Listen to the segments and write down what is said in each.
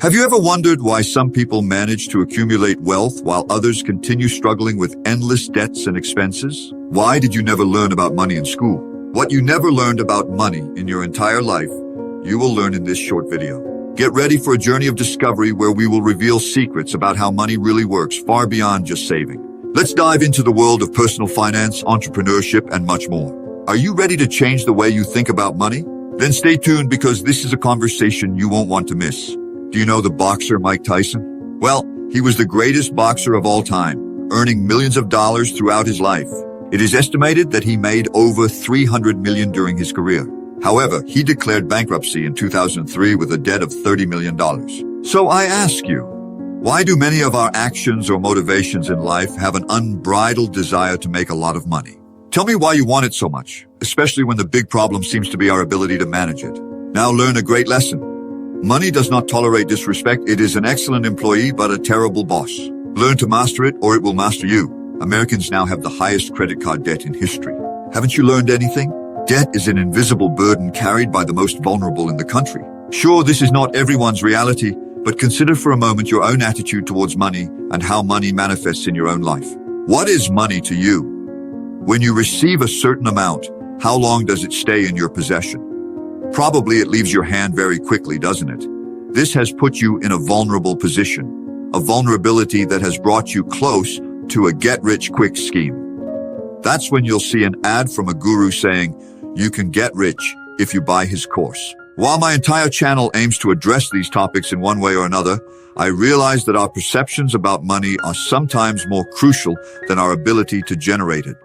Have you ever wondered why some people manage to accumulate wealth while others continue struggling with endless debts and expenses? Why did you never learn about money in school? What you never learned about money in your entire life, you will learn in this short video. Get ready for a journey of discovery where we will reveal secrets about how money really works far beyond just saving. Let's dive into the world of personal finance, entrepreneurship, and much more. Are you ready to change the way you think about money? Then stay tuned because this is a conversation you won't want to miss. Do you know the boxer Mike Tyson? Well, he was the greatest boxer of all time, earning millions of dollars throughout his life. It is estimated that he made over $300 million during his career. However, he declared bankruptcy in 2003 with a debt of $30 million. So I ask you, why do many of our actions or motivations in life have an unbridled desire to make a lot of money? Tell me why you want it so much, especially when the big problem seems to be our ability to manage it. Now learn a great lesson. Money does not tolerate disrespect. It is an excellent employee, but a terrible boss. Learn to master it, or it will master you. Americans now have the highest credit card debt in history. Haven't you learned anything? Debt is an invisible burden carried by the most vulnerable in the country. Sure, this is not everyone's reality, but consider for a moment your own attitude towards money and how money manifests in your own life. What is money to you? When you receive a certain amount, how long does it stay in your possession? Probably it leaves your hand very quickly, doesn't it? This has put you in a vulnerable position, a vulnerability that has brought you close to a get-rich-quick scheme. That's when you'll see an ad from a guru saying, you can get rich if you buy his course. While my entire channel aims to address these topics in one way or another, I realize that our perceptions about money are sometimes more crucial than our ability to generate it,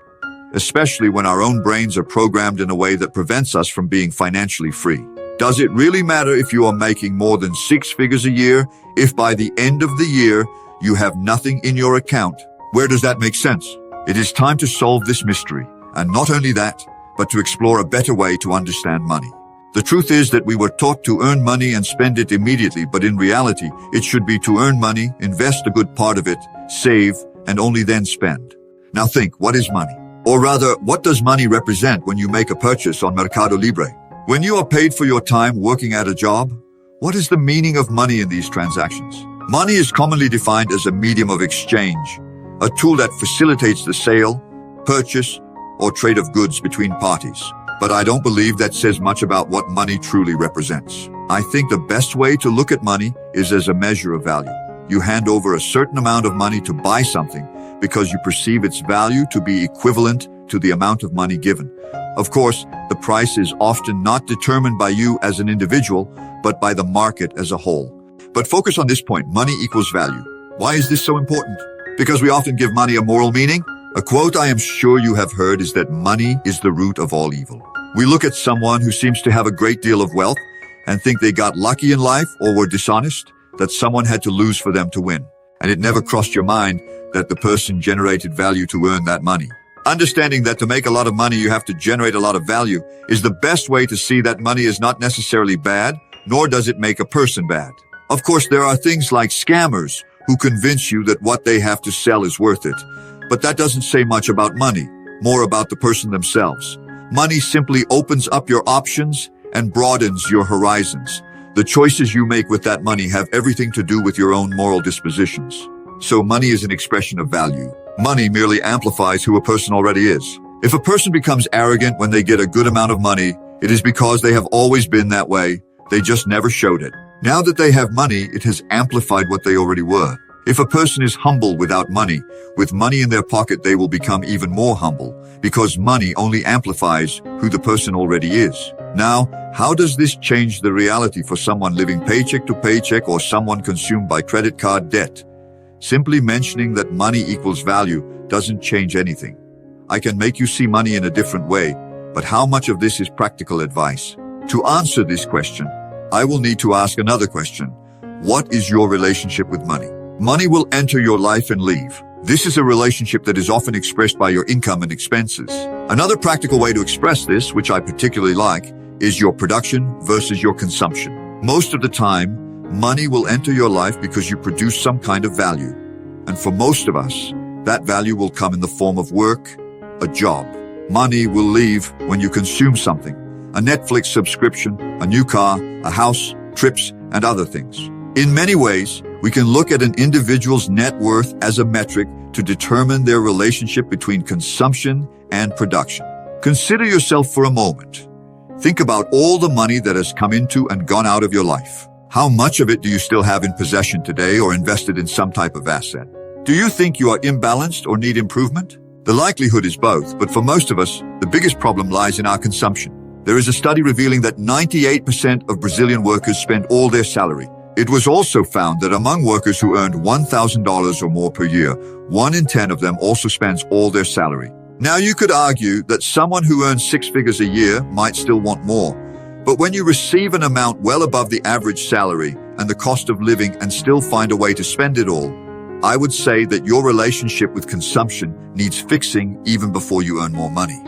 especially when our own brains are programmed in a way that prevents us from being financially free. Does it really matter if you are making more than 6 figures a year, if by the end of the year you have nothing in your account? Where does that make sense? It is time to solve this mystery, and not only that, but to explore a better way to understand money. The truth is that we were taught to earn money and spend it immediately, but in reality, it should be to earn money, invest a good part of it, save, and only then spend. Now think, what is money? Or rather, what does money represent when you make a purchase on Mercado Libre? When you are paid for your time working at a job, what is the meaning of money in these transactions? Money is commonly defined as a medium of exchange, a tool that facilitates the sale, purchase, or trade of goods between parties. But I don't believe that says much about what money truly represents. I think the best way to look at money is as a measure of value. You hand over a certain amount of money to buy something because you perceive its value to be equivalent to the amount of money given. Of course, the price is often not determined by you as an individual, but by the market as a whole. But focus on this point, money equals value. Why is this so important? Because we often give money a moral meaning. A quote I am sure you have heard is that money is the root of all evil. We look at someone who seems to have a great deal of wealth and think they got lucky in life or were dishonest, that someone had to lose for them to win. And it never crossed your mind that the person generated value to earn that money. Understanding that to make a lot of money you have to generate a lot of value is the best way to see that money is not necessarily bad, nor does it make a person bad. Of course, there are things like scammers who convince you that what they have to sell is worth it. But that doesn't say much about money, more about the person themselves. Money simply opens up your options and broadens your horizons. The choices you make with that money have everything to do with your own moral dispositions. So money is an expression of value. Money merely amplifies who a person already is. If a person becomes arrogant when they get a good amount of money, it is because they have always been that way. They just never showed it. Now that they have money, it has amplified what they already were. If a person is humble without money, with money in their pocket they will become even more humble, because money only amplifies who the person already is. Now, how does this change the reality for someone living paycheck to paycheck or someone consumed by credit card debt? Simply mentioning that money equals value doesn't change anything. I can make you see money in a different way, but how much of this is practical advice? To answer this question, I will need to ask another question. What is your relationship with money? Money will enter your life and leave. This is a relationship that is often expressed by your income and expenses. Another practical way to express this, which I particularly like, is your production versus your consumption. Most of the time, money will enter your life because you produce some kind of value. And for most of us, that value will come in the form of work, a job. Money will leave when you consume something, a Netflix subscription, a new car, a house, trips, and other things. In many ways, we can look at an individual's net worth as a metric to determine their relationship between consumption and production. Consider yourself for a moment. Think about all the money that has come into and gone out of your life. How much of it do you still have in possession today or invested in some type of asset? Do you think you are imbalanced or need improvement? The likelihood is both, but for most of us, the biggest problem lies in our consumption. There is a study revealing that 98% of Brazilian workers spend all their salary. It was also found that among workers who earned $1,000 or more per year, 1 in 10 of them also spends all their salary. Now you could argue that someone who earns 6 figures a year might still want more. But when you receive an amount well above the average salary and the cost of living and still find a way to spend it all, I would say that your relationship with consumption needs fixing even before you earn more money.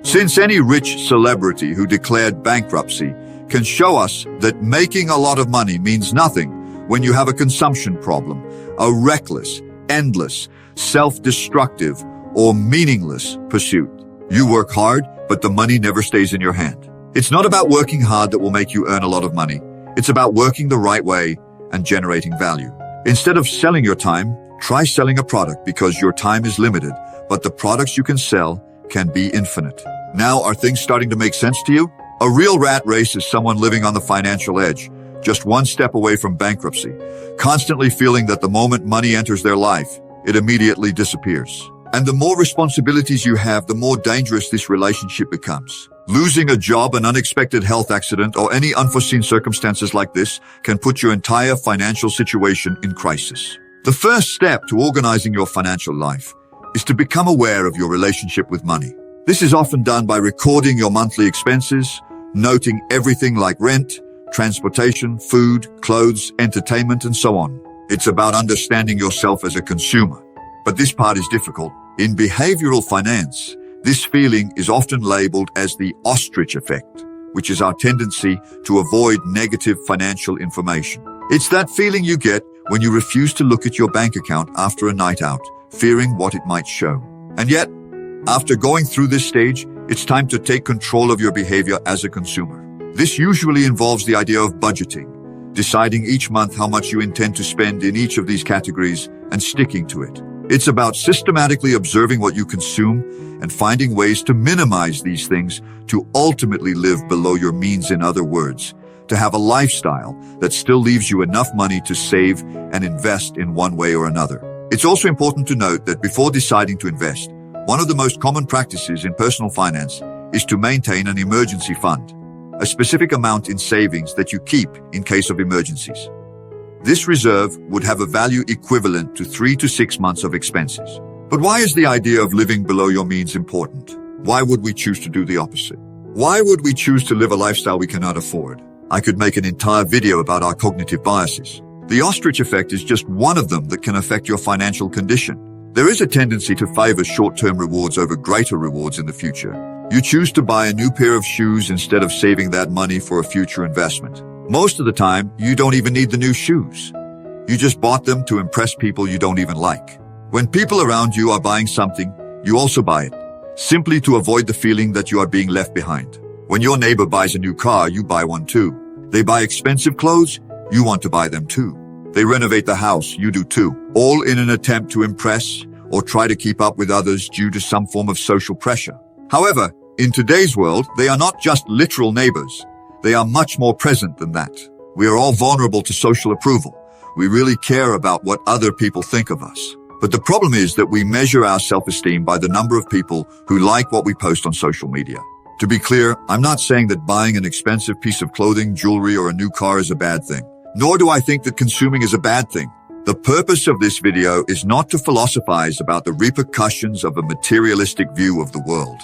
Since any rich celebrity who declared bankruptcy can show us that making a lot of money means nothing when you have a consumption problem, a reckless, endless, self-destructive, or meaningless pursuit. You work hard, but the money never stays in your hand. It's not about working hard that will make you earn a lot of money. It's about working the right way and generating value. Instead of selling your time, try selling a product because your time is limited, but the products you can sell can be infinite. Now, are things starting to make sense to you? A real rat race is someone living on the financial edge, just one step away from bankruptcy, constantly feeling that the moment money enters their life, it immediately disappears. And the more responsibilities you have, the more dangerous this relationship becomes. Losing a job, an unexpected health accident, or any unforeseen circumstances like this can put your entire financial situation in crisis. The first step to organizing your financial life is to become aware of your relationship with money. This is often done by recording your monthly expenses, noting everything like rent, transportation, food, clothes, entertainment, and so on. It's about understanding yourself as a consumer. But this part is difficult. In behavioral finance, this feeling is often labeled as the ostrich effect, which is our tendency to avoid negative financial information. It's that feeling you get when you refuse to look at your bank account after a night out, fearing what it might show. And yet, after going through this stage, it's time to take control of your behavior as a consumer. This usually involves the idea of budgeting, deciding each month how much you intend to spend in each of these categories and sticking to it. It's about systematically observing what you consume and finding ways to minimize these things to ultimately live below your means, in other words, to have a lifestyle that still leaves you enough money to save and invest in one way or another. It's also important to note that before deciding to invest, one of the most common practices in personal finance is to maintain an emergency fund, a specific amount in savings that you keep in case of emergencies. This reserve would have a value equivalent to 3 to 6 months of expenses. But why is the idea of living below your means important? Why would we choose to do the opposite? Why would we choose to live a lifestyle we cannot afford? I could make an entire video about our cognitive biases. The ostrich effect is just one of them that can affect your financial condition. There is a tendency to favor short-term rewards over greater rewards in the future. You choose to buy a new pair of shoes instead of saving that money for a future investment. Most of the time, you don't even need the new shoes. You just bought them to impress people you don't even like. When people around you are buying something, you also buy it, simply to avoid the feeling that you are being left behind. When your neighbor buys a new car, you buy one too. They buy expensive clothes, you want to buy them too. They renovate the house, you do too, all in an attempt to impress or try to keep up with others due to some form of social pressure. However, in today's world, they are not just literal neighbors. They are much more present than that. We are all vulnerable to social approval. We really care about what other people think of us. But the problem is that we measure our self-esteem by the number of people who like what we post on social media. To be clear, I'm not saying that buying an expensive piece of clothing, jewelry, or a new car is a bad thing. Nor do I think that consuming is a bad thing. The purpose of this video is not to philosophize about the repercussions of a materialistic view of the world.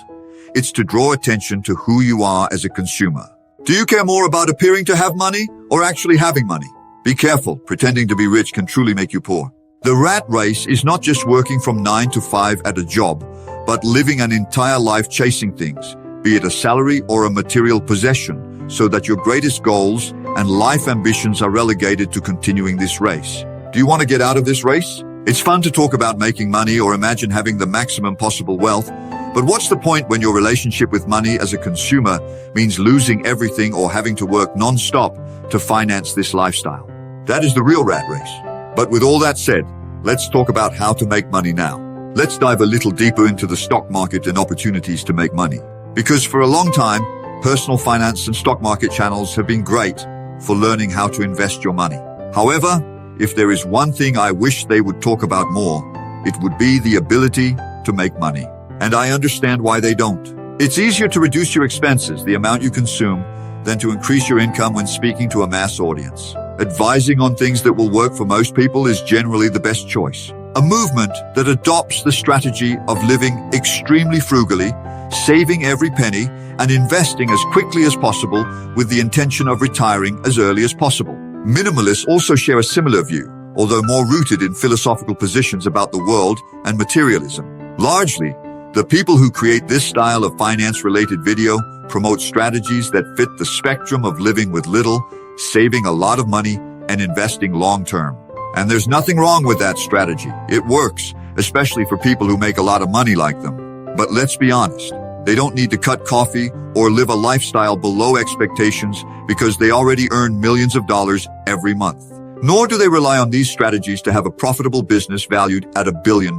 It's to draw attention to who you are as a consumer. Do you care more about appearing to have money or actually having money? Be careful, pretending to be rich can truly make you poor. The rat race is not just working from 9 to 5 at a job, but living an entire life chasing things, be it a salary or a material possession, so that your greatest goals and life ambitions are relegated to continuing this race. Do you want to get out of this race? It's fun to talk about making money or imagine having the maximum possible wealth, but what's the point when your relationship with money as a consumer means losing everything or having to work non-stop to finance this lifestyle? That is the real rat race. But with all that said, let's talk about how to make money now. Let's dive a little deeper into the stock market and opportunities to make money. Because for a long time, personal finance and stock market channels have been great for learning how to invest your money. However, if there is one thing I wish they would talk about more, it would be the ability to make money. And I understand why they don't. It's easier to reduce your expenses, the amount you consume, than to increase your income when speaking to a mass audience. Advising on things that will work for most people is generally the best choice. A movement that adopts the strategy of living extremely frugally, saving every penny, and investing as quickly as possible with the intention of retiring as early as possible. Minimalists also share a similar view, although more rooted in philosophical positions about the world and materialism. Largely, the people who create this style of finance-related video promote strategies that fit the spectrum of living with little, saving a lot of money, and investing long-term. And there's nothing wrong with that strategy. It works, especially for people who make a lot of money like them. But let's be honest, they don't need to cut coffee or live a lifestyle below expectations because they already earn millions of dollars every month. Nor do they rely on these strategies to have a profitable business valued at $1 billion.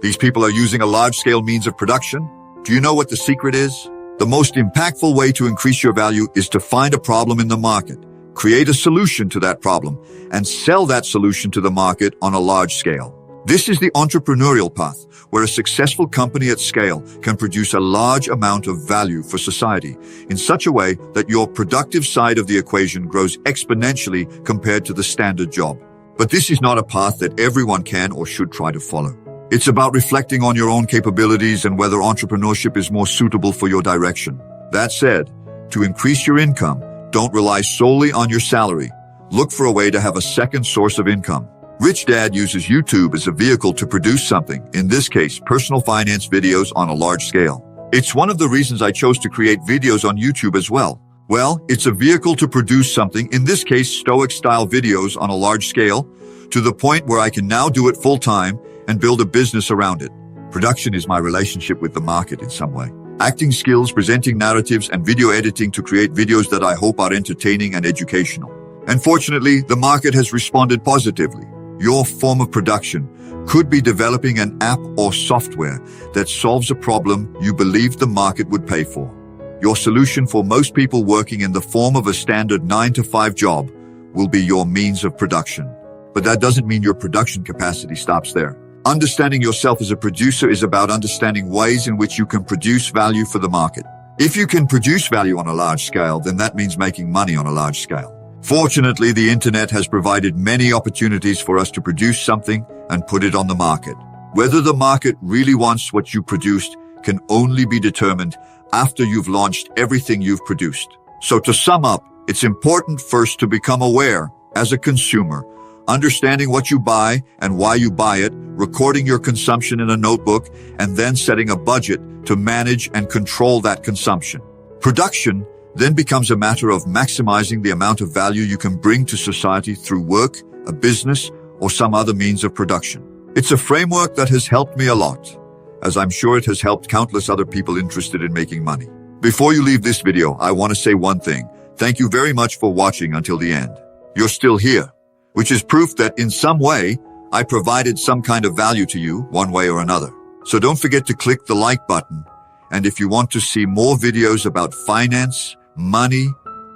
These people are using a large-scale means of production. Do you know what the secret is? The most impactful way to increase your value is to find a problem in the market, create a solution to that problem, and sell that solution to the market on a large scale. This is the entrepreneurial path, where a successful company at scale can produce a large amount of value for society in such a way that your productive side of the equation grows exponentially compared to the standard job. But this is not a path that everyone can or should try to follow. It's about reflecting on your own capabilities and whether entrepreneurship is more suitable for your direction. That said, to increase your income, don't rely solely on your salary. Look for a way to have a second source of income. Rich Dad uses YouTube as a vehicle to produce something, in this case, personal finance videos on a large scale. It's one of the reasons I chose to create videos on YouTube as well. Well, it's a vehicle to produce something, in this case, Stoic-style videos on a large scale, to the point where I can now do it full-time and build a business around it. Production is my relationship with the market in some way. Acting skills, presenting narratives, and video editing to create videos that I hope are entertaining and educational. And fortunately, the market has responded positively. Your form of production could be developing an app or software that solves a problem you believed the market would pay for. Your solution for most people working in the form of a standard 9-to-5 job will be your means of production. But that doesn't mean your production capacity stops there. Understanding yourself as a producer is about understanding ways in which you can produce value for the market. If you can produce value on a large scale, then that means making money on a large scale. Fortunately, the internet has provided many opportunities for us to produce something and put it on the market. Whether the market really wants what you produced can only be determined after you've launched everything you've produced. So to sum up, it's important first to become aware as a consumer, understanding what you buy and why you buy it, recording your consumption in a notebook, and then setting a budget to manage and control that consumption. Production then becomes a matter of maximizing the amount of value you can bring to society through work, a business, or some other means of production. It's a framework that has helped me a lot, as I'm sure it has helped countless other people interested in making money. Before you leave this video, I want to say one thing. Thank you very much for watching until the end. You're still here, which is proof that in some way, I provided some kind of value to you, one way or another. So don't forget to click the like button. And if you want to see more videos about finance, money,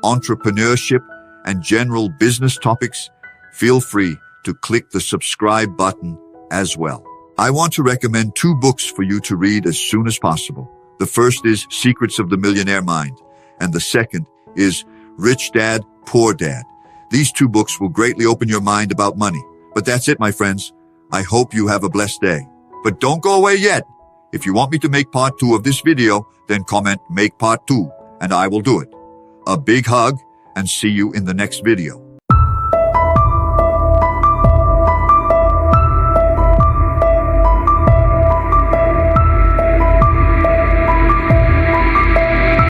entrepreneurship, and general business topics, feel free to click the subscribe button as well. I want to recommend 2 books for you to read as soon as possible. The first is Secrets of the Millionaire Mind, and the second is Rich Dad, Poor Dad. These 2 books will greatly open your mind about money. But that's it, my friends. I hope you have a blessed day. But don't go away yet. If you want me to make part 2 of this video, then comment "Make part 2", and I will do it. A big hug, and see you in the next video.